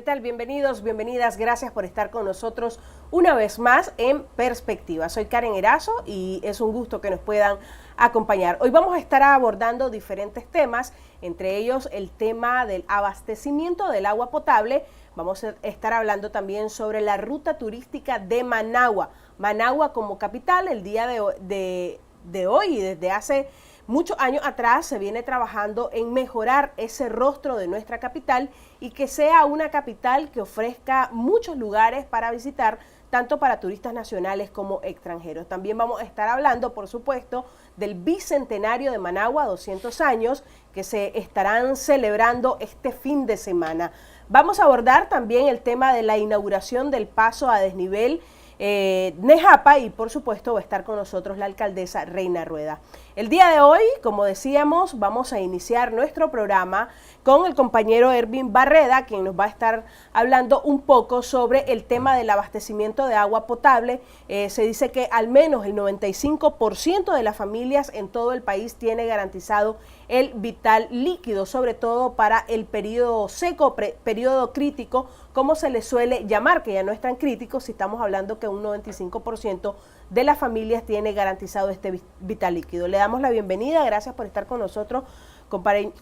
tal? Bienvenidos, bienvenidas, gracias por estar con nosotros una vez más en Perspectiva. Soy Karen Erazo y es un gusto que nos puedan acompañar. Hoy vamos a estar abordando diferentes temas, entre ellos el tema del abastecimiento del agua potable. Vamos a estar hablando también sobre la ruta turística de Managua. Managua como capital, el día de hoy y desde hace muchos años atrás se viene trabajando en mejorar ese rostro de nuestra capital y que sea una capital que ofrezca muchos lugares para visitar, tanto para turistas nacionales como extranjeros. También vamos a estar hablando, por supuesto, del bicentenario de Managua, 200 años, que se estarán celebrando este fin de semana. Vamos a abordar también el tema de la inauguración del paso a desnivel Nejapa y por supuesto va a estar con nosotros la alcaldesa Reina Rueda. El día de hoy, como decíamos, vamos a iniciar nuestro programa con el compañero Ervin Barreda, quien nos va a estar hablando un poco sobre el tema del abastecimiento de agua potable. Se dice que al menos el 95% de las familias en todo el país tiene garantizado el vital líquido, sobre todo para el periodo seco, periodo crítico, como se le suele llamar, que ya no es tan crítico si estamos hablando que un 95% de las familias tiene garantizado este vital líquido. Le damos la bienvenida, gracias por estar con nosotros,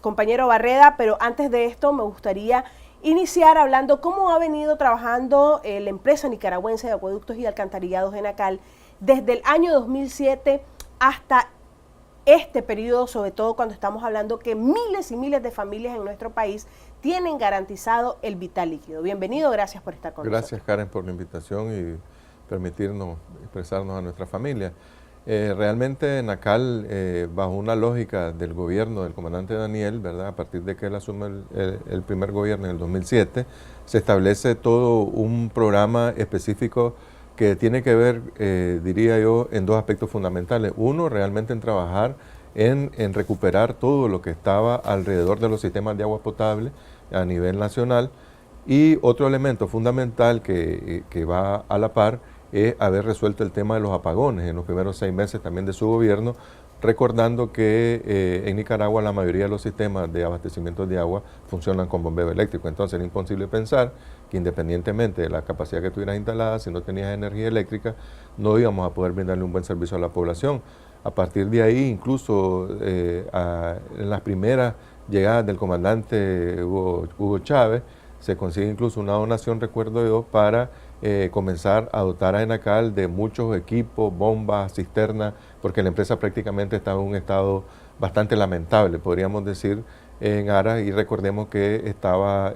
compañero Barreda, pero antes de esto me gustaría iniciar hablando cómo ha venido trabajando la empresa nicaragüense de acueductos y alcantarillados ENACAL desde el año 2007 hasta este periodo, sobre todo cuando estamos hablando que miles y miles de familias en nuestro país tienen garantizado el vital líquido. Bienvenido, gracias por estar con nosotros. Gracias, Karen, por la invitación y permitirnos expresarnos a nuestra familia. Realmente ENACAL, bajo una lógica del gobierno del comandante Daniel, ¿verdad? A partir de que él asume el primer gobierno en el 2007, se establece todo un programa específico que tiene que ver, diría yo, en dos aspectos fundamentales. Uno, realmente en trabajar en recuperar todo lo que estaba alrededor de los sistemas de agua potable a nivel nacional. Y otro elemento fundamental que va a la par es haber resuelto el tema de los apagones en los primeros 6 meses también de su gobierno, recordando que en Nicaragua la mayoría de los sistemas de abastecimiento de agua funcionan con bombeo eléctrico. Entonces era imposible pensar que independientemente de la capacidad que tuvieras instalada, si no tenías energía eléctrica, no íbamos a poder brindarle un buen servicio a la población. A partir de ahí, incluso en las primeras llegadas del comandante Hugo Chávez, se consigue incluso una donación, recuerdo yo, para comenzar a dotar a ENACAL de muchos equipos, bombas, cisternas, porque la empresa prácticamente estaba en un estado bastante lamentable, podríamos decir, en aras, y recordemos que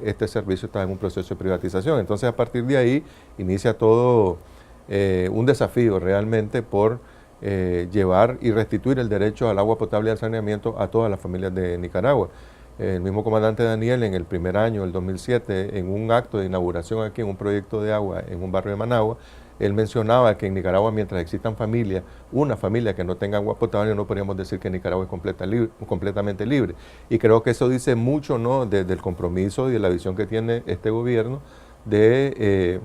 este servicio estaba en un proceso de privatización. Entonces, a partir de ahí, inicia todo un desafío realmente por llevar y restituir el derecho al agua potable y al saneamiento a todas las familias de Nicaragua. El mismo comandante Daniel en el primer año, el 2007, en un acto de inauguración aquí en un proyecto de agua en un barrio de Managua, él mencionaba que en Nicaragua, mientras existan familias, una familia que no tenga agua potable, no podríamos decir que Nicaragua es completamente libre. Y creo que eso dice mucho, ¿no?, del compromiso y de la visión que tiene este gobierno de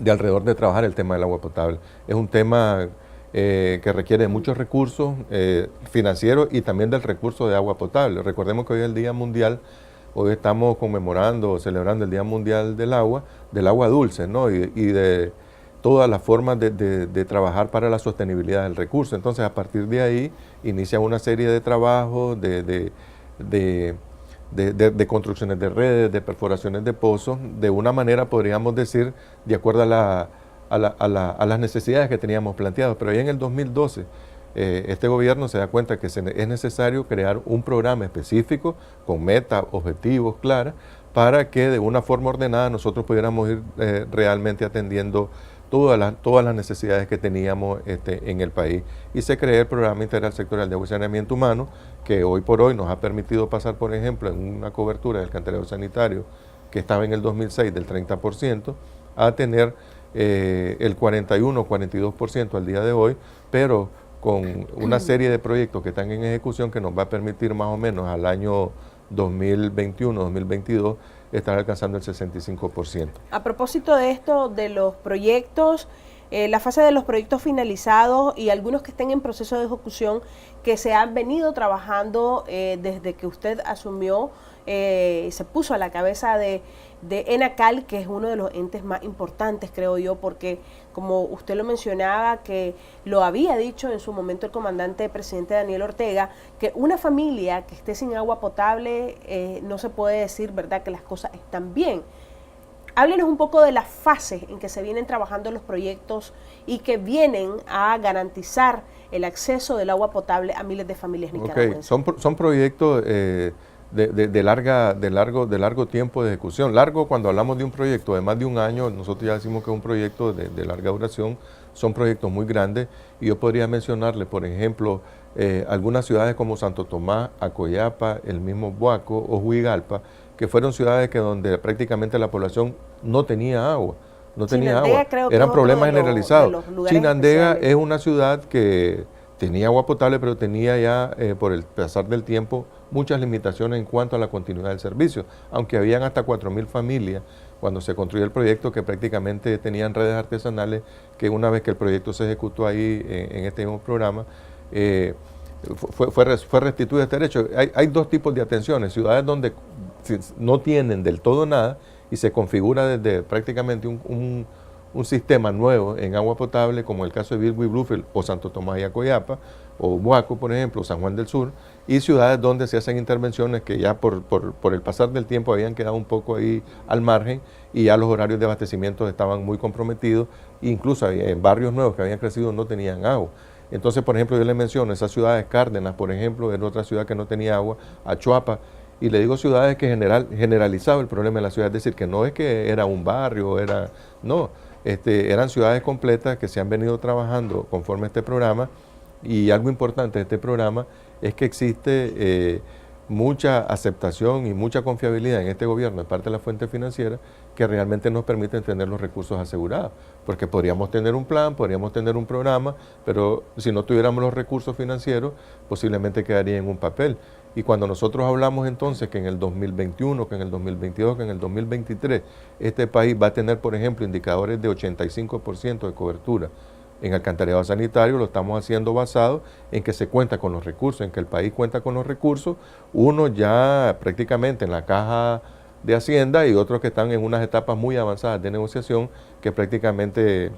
alrededor de trabajar el tema del agua potable. Es un tema que requiere muchos recursos financieros y también del recurso de agua potable. Recordemos que hoy es el Día Mundial, hoy estamos conmemorando o celebrando el Día Mundial del agua dulce, ¿no? Y de todas las formas de trabajar para la sostenibilidad del recurso. Entonces, a partir de ahí, inicia una serie de trabajos, de construcciones de redes, de perforaciones de pozos, de una manera, podríamos decir, de acuerdo a las necesidades que teníamos planteadas. Pero ya en el 2012, este gobierno se da cuenta que es necesario crear un programa específico con metas, objetivos claras, para que de una forma ordenada nosotros pudiéramos ir realmente atendiendo todas las necesidades que teníamos en el país. Y se creó el Programa Integral Sectorial de Agua y Saneamiento Humano, que hoy por hoy nos ha permitido pasar, por ejemplo, en una cobertura del alcantarillado sanitario que estaba en el 2006 del 30%, a tener el 41-42% al día de hoy, pero con una serie de proyectos que están en ejecución que nos va a permitir más o menos al año 2021-2022 estar alcanzando el 65%. A propósito de esto, de los proyectos, la fase de los proyectos finalizados y algunos que estén en proceso de ejecución que se han venido trabajando desde que usted asumió se puso a la cabeza de ENACAL, que es uno de los entes más importantes, creo yo, porque como usted lo mencionaba, que lo había dicho en su momento el comandante presidente Daniel Ortega, que una familia que esté sin agua potable no se puede decir, ¿verdad?, que las cosas están bien. Háblenos un poco de las fases en que se vienen trabajando los proyectos y que vienen a garantizar el acceso del agua potable a miles de familias nicaragüenses. Okay. Son proyectos de largo tiempo de ejecución. Largo, cuando hablamos de un proyecto de más de un año, nosotros ya decimos que es un proyecto de larga duración. Son proyectos muy grandes y yo podría mencionarle, por ejemplo, algunas ciudades como Santo Tomás, Acoyapa, el mismo Buaco o Huigalpa, que fueron ciudades donde prácticamente la población no tenía agua. No tenía agua. Eran problemas generalizados. Chinandega es una ciudad que tenía agua potable, pero tenía ya, por el pasar del tiempo, muchas limitaciones en cuanto a la continuidad del servicio, aunque habían hasta 4.000 familias cuando se construyó el proyecto que prácticamente tenían redes artesanales, que una vez que el proyecto se ejecutó ahí en este mismo programa, fue restituido este derecho. Hay dos tipos de atenciones: ciudades donde no tienen del todo nada y se configura desde prácticamente un sistema nuevo en agua potable, como el caso de Bilwi, Bluefield o Santo Tomás y Acoyapa, o Buaco, por ejemplo, San Juan del Sur, y ciudades donde se hacen intervenciones que ya por el pasar del tiempo habían quedado un poco ahí al margen y ya los horarios de abastecimiento estaban muy comprometidos, incluso en barrios nuevos que habían crecido no tenían agua. Entonces, por ejemplo, yo le menciono esas ciudades: Cárdenas, por ejemplo, era otra ciudad que no tenía agua, Achuapa, y le digo ciudades que generalizaba el problema de la ciudad, es decir, que no es que era un barrio, no, eran ciudades completas que se han venido trabajando conforme a este programa. Y algo importante de este programa es que existe mucha aceptación y mucha confiabilidad en este gobierno de parte de la fuente financiera, que realmente nos permiten tener los recursos asegurados, porque podríamos tener un plan, podríamos tener un programa, pero si no tuviéramos los recursos financieros, posiblemente quedaría en un papel. Y cuando nosotros hablamos entonces que en el 2021, que en el 2022, que en el 2023, este país va a tener, por ejemplo, indicadores de 85% de cobertura en alcantarillado sanitario, lo estamos haciendo basado en que se cuenta con los recursos, en que el país cuenta con los recursos, unos ya prácticamente en la caja de Hacienda y otros que están en unas etapas muy avanzadas de negociación, que prácticamente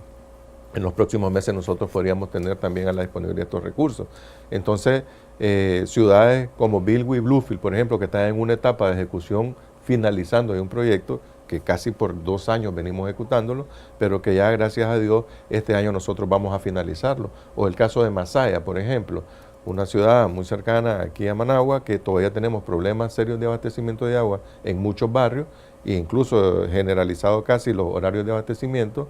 en los próximos meses nosotros podríamos tener también a la disponibilidad de estos recursos. Entonces, ciudades como Bilwi y Bluefield, por ejemplo, que están en una etapa de ejecución finalizando de un proyecto que casi por 2 años venimos ejecutándolo, pero que ya gracias a Dios este año nosotros vamos a finalizarlo. O el caso de Masaya, por ejemplo, una ciudad muy cercana aquí a Managua, que todavía tenemos problemas serios de abastecimiento de agua en muchos barrios, e incluso generalizado casi los horarios de abastecimiento.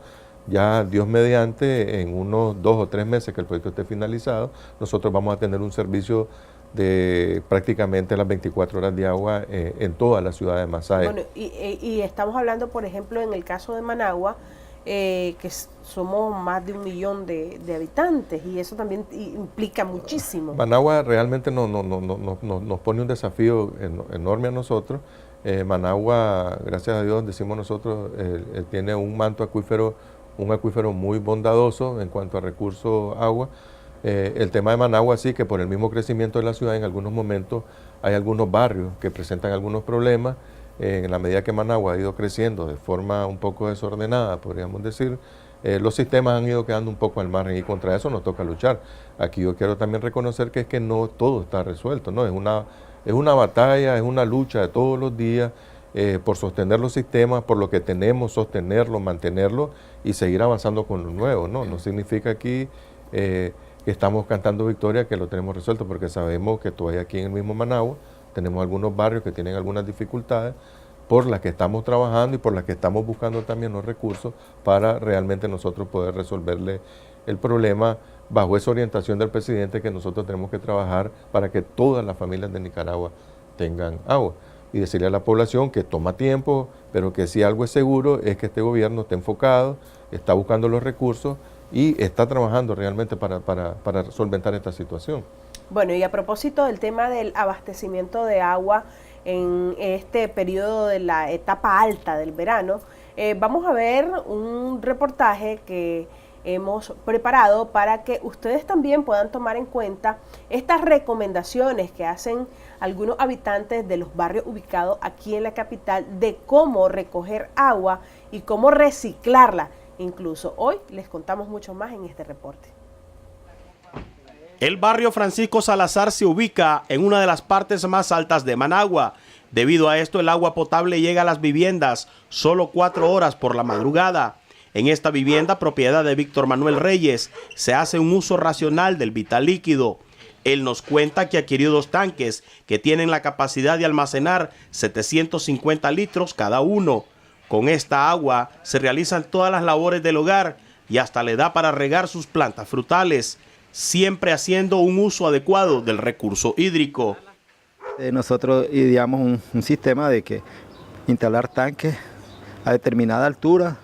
Ya Dios mediante, en unos 2 o 3 meses que el proyecto esté finalizado, nosotros vamos a tener un servicio de prácticamente las 24 horas de agua en toda la ciudad de Masaya. Bueno, y estamos hablando, por ejemplo, en el caso de Managua, que somos más de 1 millón de habitantes, y eso también implica muchísimo. Managua realmente nos pone un desafío enorme a nosotros. Managua, gracias a Dios, decimos nosotros, tiene un manto acuífero, un acuífero muy bondadoso en cuanto a recursos agua. El tema de Managua sí, que por el mismo crecimiento de la ciudad en algunos momentos hay algunos barrios que presentan algunos problemas. En la medida que Managua ha ido creciendo de forma un poco desordenada, podríamos decir, los sistemas han ido quedando un poco al margen y contra eso nos toca luchar. Aquí yo quiero también reconocer que es que no todo está resuelto, ¿no? Es una batalla, es una lucha de todos los días por sostener los sistemas, por lo que tenemos, sostenerlo, mantenerlo y seguir avanzando con lo nuevo, ¿no? No significa aquí que estamos cantando victoria, que lo tenemos resuelto, porque sabemos que todavía aquí en el mismo Managua tenemos algunos barrios que tienen algunas dificultades por las que estamos trabajando y por las que estamos buscando también los recursos para realmente nosotros poder resolverle el problema bajo esa orientación del presidente, que nosotros tenemos que trabajar para que todas las familias de Nicaragua tengan agua. Y decirle a la población que toma tiempo, pero que si algo es seguro es que este gobierno está enfocado, está buscando los recursos y está trabajando realmente para solventar esta situación. Bueno, y a propósito del tema del abastecimiento de agua en este periodo de la etapa alta del verano, vamos a ver un reportaje que hemos preparado para que ustedes también puedan tomar en cuenta estas recomendaciones que hacen algunos habitantes de los barrios ubicados aquí en la capital de cómo recoger agua y cómo reciclarla. Incluso hoy les contamos mucho más en este reporte. El barrio Francisco Salazar se ubica en una de las partes más altas de Managua. Debido a esto, el agua potable llega a las viviendas solo 4 horas por la madrugada. En esta vivienda, propiedad de Víctor Manuel Reyes, se hace un uso racional del vital líquido. Él nos cuenta que adquirió 2 tanques que tienen la capacidad de almacenar 750 litros cada uno. Con esta agua se realizan todas las labores del hogar y hasta le da para regar sus plantas frutales, siempre haciendo un uso adecuado del recurso hídrico. Nosotros ideamos un sistema de que instalar tanques a determinada altura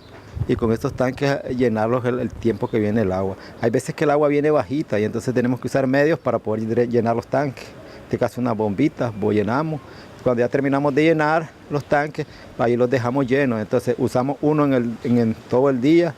y con estos tanques llenarlos el tiempo que viene el agua. Hay veces que el agua viene bajita y entonces tenemos que usar medios para poder llenar los tanques. En este caso unas bombitas, llenamos. Cuando ya terminamos de llenar los tanques, ahí los dejamos llenos. Entonces usamos uno en todo el día,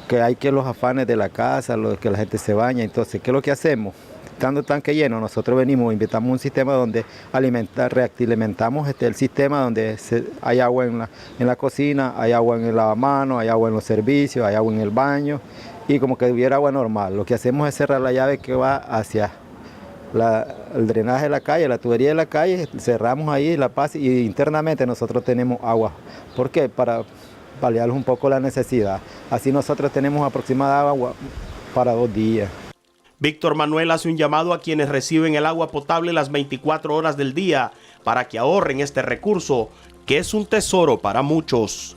que hay que los afanes de la casa, que la gente se baña. Entonces, ¿qué es lo que hacemos? Estando el tanque lleno, nosotros venimos, inventamos un sistema donde realimentamos el sistema donde hay agua en la cocina, hay agua en el lavamanos, hay agua en los servicios, hay agua en el baño y como que hubiera agua normal. Lo que hacemos es cerrar la llave que va hacia el drenaje de la calle, la tubería de la calle, cerramos ahí la paz y internamente nosotros tenemos agua. ¿Por qué? Para paliar un poco la necesidad. Así nosotros tenemos aproximada agua para 2 días. Víctor Manuel hace un llamado a quienes reciben el agua potable las 24 horas del día para que ahorren este recurso, que es un tesoro para muchos.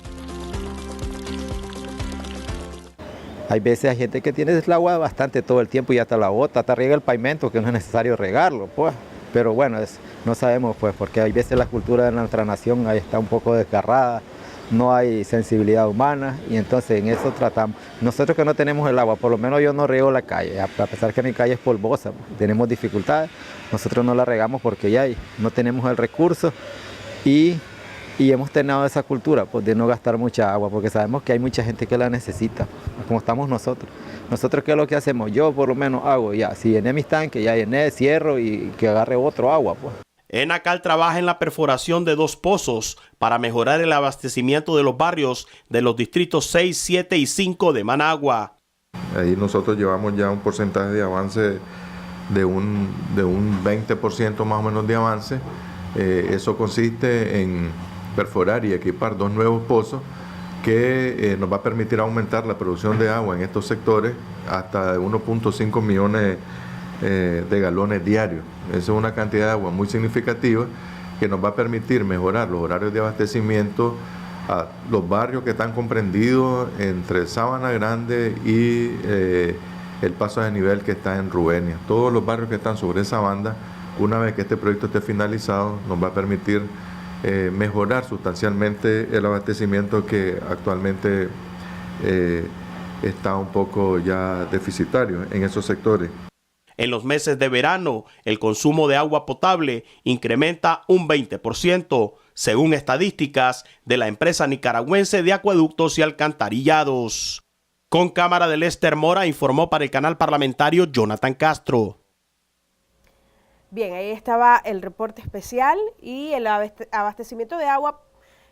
Hay veces hay gente que tiene el agua bastante todo el tiempo y hasta la bota, hasta riega el pavimento, que no es necesario regarlo, pues. Pero bueno, no sabemos, pues, porque hay veces la cultura de nuestra nación ahí está un poco desgarrada. No hay sensibilidad humana y entonces en eso tratamos. Nosotros que no tenemos el agua, por lo menos yo no riego la calle, a pesar que mi calle es polvosa, tenemos dificultades, nosotros no la regamos porque ya no tenemos el recurso y hemos tenido esa cultura pues, de no gastar mucha agua porque sabemos que hay mucha gente que la necesita, como estamos nosotros. Nosotros, ¿qué es lo que hacemos? Yo por lo menos hago ya, si llené mis tanques, ya llené, cierro y que agarre otro agua, pues. Enacal trabaja en la perforación de 2 pozos para mejorar el abastecimiento de los barrios de los distritos 6, 7 y 5 de Managua. Ahí nosotros llevamos ya un porcentaje de avance de un 20% más o menos de avance. Eso consiste en perforar y equipar 2 nuevos pozos que nos va a permitir aumentar la producción de agua en estos sectores hasta 1.5 millones de galones diarios. Esa es una cantidad de agua muy significativa que nos va a permitir mejorar los horarios de abastecimiento a los barrios que están comprendidos entre Sabana Grande y el paso de nivel que está en Rubenia. Todos los barrios que están sobre esa banda, una vez que este proyecto esté finalizado, nos va a permitir mejorar sustancialmente el abastecimiento que actualmente está un poco ya deficitario en esos sectores. En los meses de verano, el consumo de agua potable incrementa un 20%, según estadísticas de la empresa nicaragüense de acueductos y alcantarillados. Con cámara de Lester Mora, informó para el canal parlamentario Jonathan Castro. Bien, ahí estaba el reporte especial y el abastecimiento de agua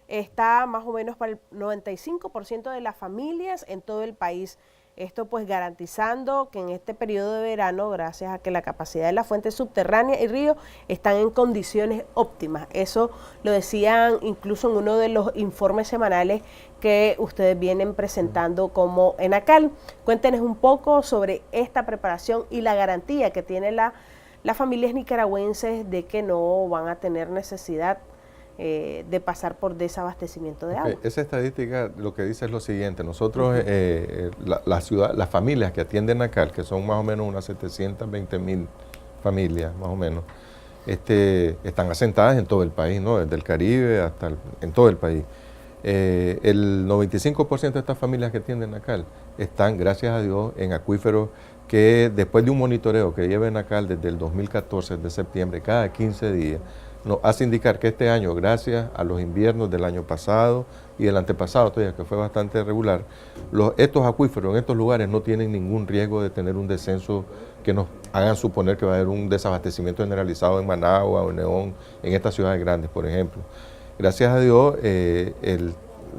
está más o menos para el 95% de las familias en todo el país. Esto pues garantizando que en este periodo de verano, gracias a que la capacidad de la fuente subterránea y río están en condiciones óptimas. Eso lo decían incluso en uno de los informes semanales que ustedes vienen presentando como Enacal. Cuéntenos un poco sobre esta preparación y la garantía que tiene las familias nicaragüenses de que no van a tener necesidad de pasar por desabastecimiento de agua. Esa estadística lo que dice es lo siguiente: nosotros, las familias que atienden Enacal, que son más o menos unas 720,000 familias, más o menos, están asentadas en todo el país, ¿no? Desde el Caribe hasta en todo el país. El 95% de estas familias que atienden Enacal están, gracias a Dios, en acuíferos que después de un monitoreo que lleva Enacal desde el 2014, de septiembre, cada 15 días, nos hace indicar que este año, gracias a los inviernos del año pasado y el antepasado todavía, que fue bastante regular, estos acuíferos en estos lugares no tienen ningún riesgo de tener un descenso que nos hagan suponer que va a haber un desabastecimiento generalizado en Managua o en León, en estas ciudades grandes, por ejemplo. Gracias a Dios,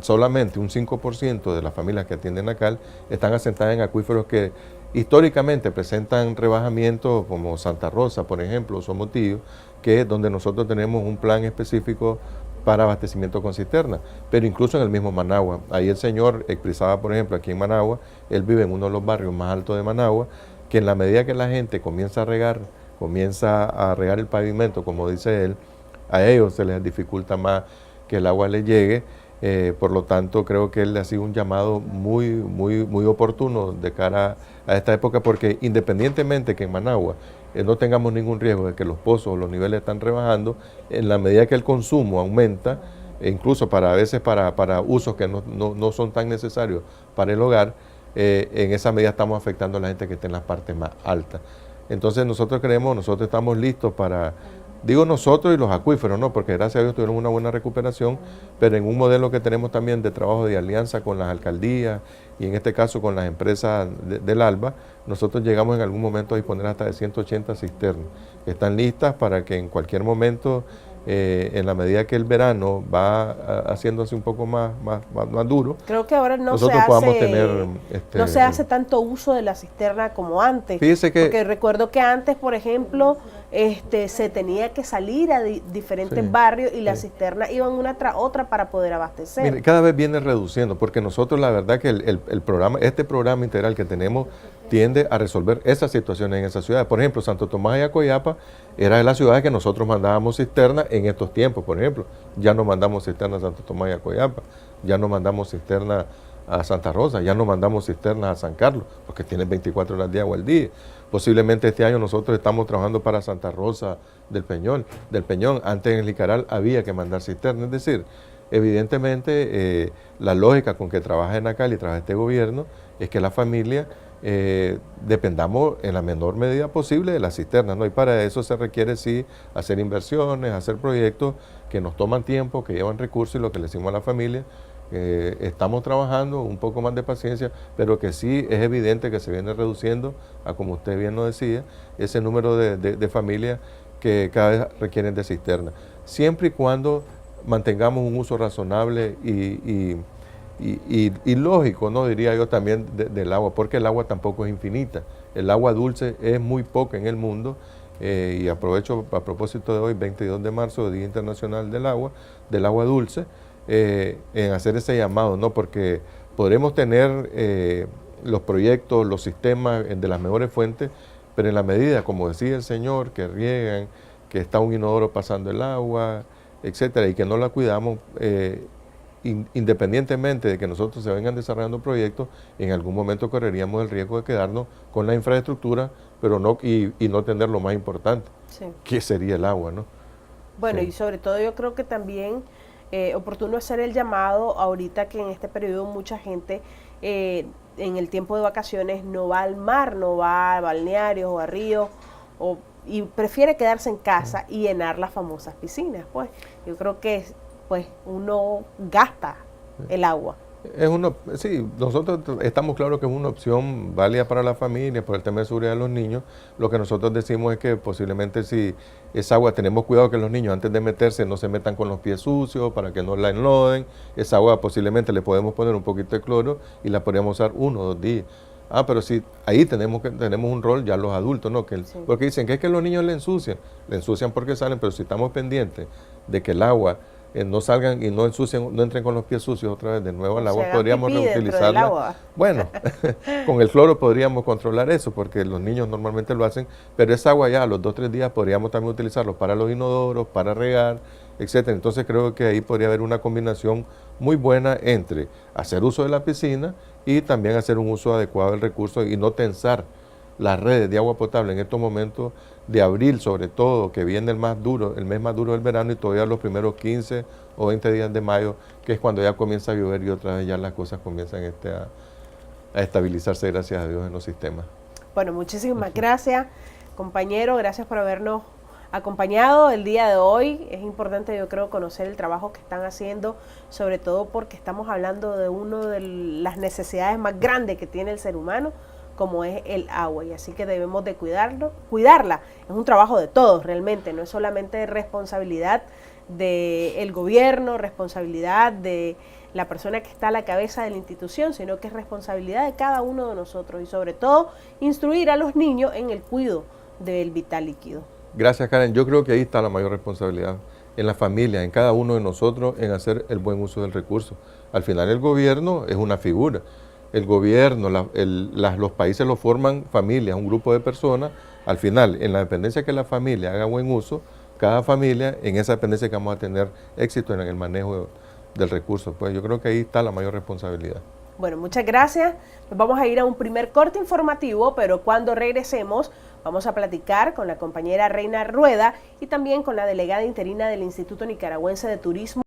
solamente un 5% de las familias que atienden Nacal están asentadas en acuíferos que históricamente presentan rebajamientos, como Santa Rosa, por ejemplo, o Somotillo, que es donde nosotros tenemos un plan específico para abastecimiento con cisterna, pero incluso en el mismo Managua. Ahí el señor expresaba, por ejemplo, aquí en Managua, él vive en uno de los barrios más altos de Managua, que en la medida que la gente comienza a regar el pavimento, como dice él, a ellos se les dificulta más que el agua les llegue. Por lo tanto, creo que él le ha sido un llamado muy oportuno de cara a esta época, porque independientemente que en Managua no tengamos ningún riesgo de que los pozos o los niveles están rebajando, en la medida que el consumo aumenta, e incluso a veces para usos que no son tan necesarios para el hogar, en esa medida estamos afectando a la gente que está en las partes más altas. Entonces nosotros estamos listos para... Digo nosotros y los acuíferos, ¿no? Porque gracias a Dios tuvieron una buena recuperación, pero en un modelo que tenemos también de trabajo de alianza con las alcaldías y en este caso con las empresas del ALBA, nosotros llegamos en algún momento a disponer hasta de 180 cisternas que están listas para que en cualquier momento, en la medida que el verano va haciéndose un poco más duro, creo que ahora no se hace tanto uso de la cisterna como antes. Fíjese que, porque recuerdo que antes, por ejemplo, se tenía que salir a diferentes barrios y las cisternas iban una tras otra para poder abastecer. Mire, cada vez viene reduciendo, porque nosotros la verdad que este programa integral que tenemos tiende a resolver esas situaciones en esas ciudades. Por ejemplo, Santo Tomás y Acoyapa era de las ciudades que nosotros mandábamos cisternas en estos tiempos, por ejemplo. Ya no mandamos cisternas a Santo Tomás y Acoyapa, ya no mandamos cisternas a Santa Rosa, ya no mandamos cisternas a San Carlos, porque tienen 24 horas de agua al día. Posiblemente este año nosotros estamos trabajando para Santa Rosa del Peñón. Antes en el Jicaral había que mandar cisternas. Es decir, evidentemente la lógica con que trabaja Enacal y trabaja este gobierno es que la familia dependamos en la menor medida posible de las cisternas, ¿no? Y para eso se requiere sí hacer inversiones, hacer proyectos que nos toman tiempo, que llevan recursos, y lo que le decimos a la familia, estamos trabajando un poco más de paciencia, pero que sí es evidente que se viene reduciendo, a como usted bien nos decía, ese número de familias que cada vez requieren de cisterna. Siempre y cuando mantengamos un uso razonable y lógico, ¿no? Diría yo también del agua, porque el agua tampoco es infinita. El agua dulce es muy poca en el mundo, y aprovecho a propósito de hoy, 22 de marzo, Día Internacional del Agua Dulce, en hacer ese llamado, ¿no? Porque podremos tener los proyectos, los sistemas de las mejores fuentes, pero en la medida, como decía el señor, que riegan, que está un inodoro pasando el agua, etcétera, y que no la cuidamos, independientemente de que nosotros se vengan desarrollando proyectos, en algún momento correríamos el riesgo de quedarnos con la infraestructura, pero no tener lo más importante, que sería el agua, ¿no? Bueno, y sobre todo yo creo que también oportuno hacer el llamado ahorita que en este periodo mucha gente en el tiempo de vacaciones no va al mar, no va a balnearios o a ríos, y prefiere quedarse en casa y llenar las famosas piscinas. Pues yo creo que uno gasta el agua. Sí, nosotros estamos claros que es una opción válida para la familia por el tema de seguridad de los niños. Lo que nosotros decimos es que posiblemente si esa agua, tenemos cuidado que los niños antes de meterse no se metan con los pies sucios para que no la enloden. Esa agua posiblemente le podemos poner un poquito de cloro y la podríamos usar 1 o 2 días. Pero sí, ahí tenemos un rol ya los adultos, ¿no? Porque dicen que es que los niños le ensucian porque salen, pero si estamos pendientes de que el agua no salgan y no ensucien, no entren con los pies sucios otra vez de nuevo al agua, podríamos reutilizarla. Bueno, con el cloro podríamos controlar eso, porque los niños normalmente lo hacen, pero esa agua ya a los 2 o 3 días podríamos también utilizarlo para los inodoros, para regar, etcétera. Entonces creo que ahí podría haber una combinación muy buena entre hacer uso de la piscina y también hacer un uso adecuado del recurso y no tensar las redes de agua potable en estos momentos de abril, sobre todo, que viene el mes más duro del verano, y todavía los primeros 15 o 20 días de mayo, que es cuando ya comienza a llover y otra vez ya las cosas comienzan a estabilizarse, gracias a Dios, en los sistemas. Bueno, muchísimas gracias, compañero, gracias por habernos acompañado el día de hoy. Es importante, yo creo, conocer el trabajo que están haciendo, sobre todo porque estamos hablando de una de las necesidades más grandes que tiene el ser humano, como es el agua, y así que debemos de cuidarla. Es un trabajo de todos realmente, no es solamente responsabilidad del gobierno, responsabilidad de la persona que está a la cabeza de la institución, sino que es responsabilidad de cada uno de nosotros y sobre todo instruir a los niños en el cuidado del vital líquido. Gracias, Karen. Yo creo que ahí está la mayor responsabilidad, en la familia, en cada uno de nosotros, en hacer el buen uso del recurso. Al final el gobierno es una figura. El gobierno, los países lo forman familias, un grupo de personas. Al final, en la dependencia que la familia haga buen uso, cada familia, en esa dependencia que vamos a tener éxito en el manejo del recurso. Pues yo creo que ahí está la mayor responsabilidad. Bueno, muchas gracias. Nos vamos a ir a un primer corte informativo, pero cuando regresemos vamos a platicar con la compañera Reina Rueda y también con la delegada interina del Instituto Nicaragüense de Turismo.